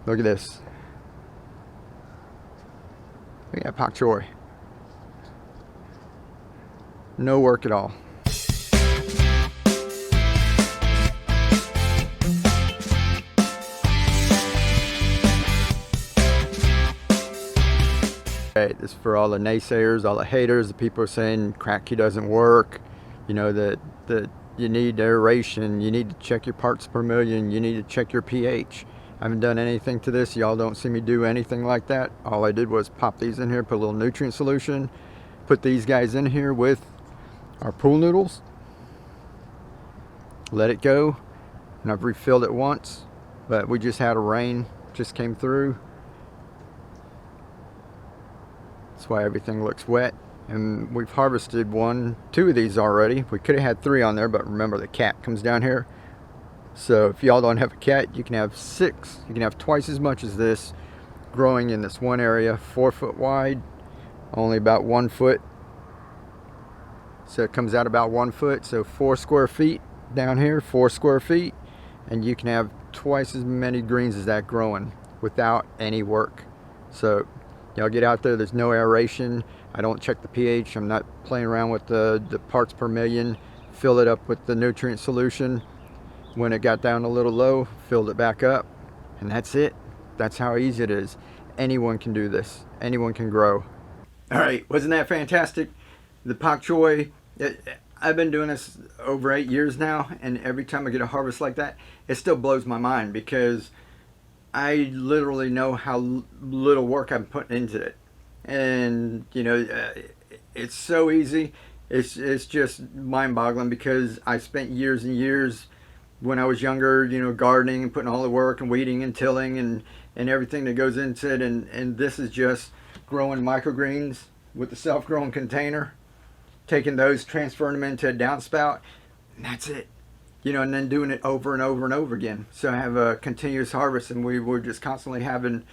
Look at this. Look at that pak choi. No work at all. This is for all the naysayers, all the haters, the people are saying crack key doesn't work, you know, that you need aeration, you need to check your parts per million, you need to check your pH. I haven't done anything to this. Y'all don't see me do anything like that. All I did was pop these in here, put a little nutrient solution, put these guys in here with our pool noodles, let it go, and I've refilled it once, but we just had a rain, just came through. That's why everything looks wet. And we've harvested two of these already. We could have had 3 on there, but remember the cat comes down here. So if y'all don't have a cat, you can have 6. You can have twice as much as this growing in this one area, 4 foot wide, only about 1 foot. So it comes out about 1 foot. So 4 square feet down here, 4 square feet. And you can have twice as many greens as that growing without any work. So y'all get out there, there's no aeration. I don't check the pH. I'm not playing around with the parts per million. Fill it up with the nutrient solution. When it got down a little low, filled it back up. And that's it. That's how easy it is. Anyone can do this. Anyone can grow. All right, wasn't that fantastic? The pak choi, I've been doing this over 8 years now, and every time I get a harvest like that, it still blows my mind because I literally know how little work I'm putting into it. And you know, it's so easy. It's just mind-boggling because I spent years and years when I was younger, you know, gardening and putting all the work and weeding and tilling and everything that goes into it, and this is just growing microgreens with the self-growing container, taking those, transferring them into a downspout, and that's it. You know, and then doing it over and over and over again. So I have a continuous harvest, and we're just constantly having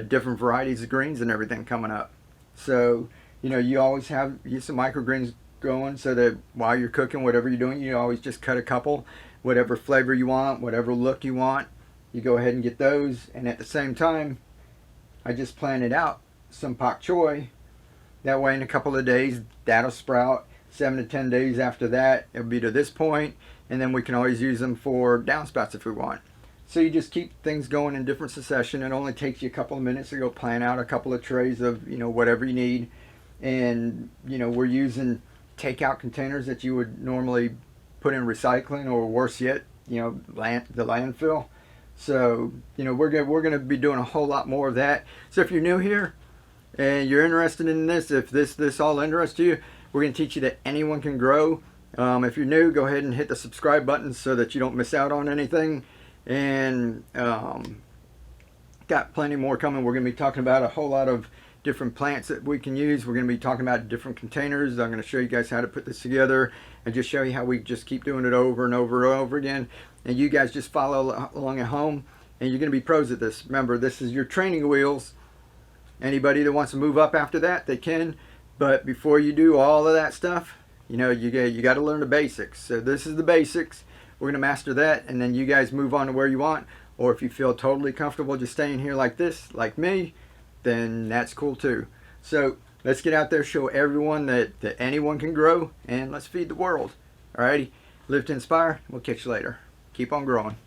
different varieties of greens and everything coming up. So, you know, you always have some microgreens going so that while you're cooking, whatever you're doing, you always just cut a couple, whatever flavor you want, whatever look you want, you go ahead and get those. And at the same time, I just planted out some pak choi. That way in a couple of days, that'll sprout. 7 to 10 days after that, it'll be to this point, and then we can always use them for downspouts if we want. So you just keep things going in different succession. It only takes you a couple of minutes to go plan out a couple of trays of, you know, whatever you need. And, you know, we're using takeout containers that you would normally put in recycling, or worse yet, you know, the landfill. So, you know, we're gonna be doing a whole lot more of that. So if you're new here and you're interested in this, if this all interests you, we're going to teach you that anyone can grow. If you're new, go ahead and hit the subscribe button so that you don't miss out on anything. And got plenty more coming. We're going to be talking about a whole lot of different plants that we can use. We're going to be talking about different containers. I'm going to show you guys how to put this together and just show you how we just keep doing it over and over and over again. And you guys just follow along at home, and you're going to be pros at this. Remember, this is your training wheels. Anybody that wants to move up after that, they can. But before you do all of that stuff, you know, you got to learn the basics. So this is the basics. We're going to master that, and then you guys move on to where you want. Or if you feel totally comfortable just staying here like this, like me, then that's cool too. So let's get out there, show everyone that anyone can grow, and let's feed the world. Alrighty, live to inspire. We'll catch you later. Keep on growing.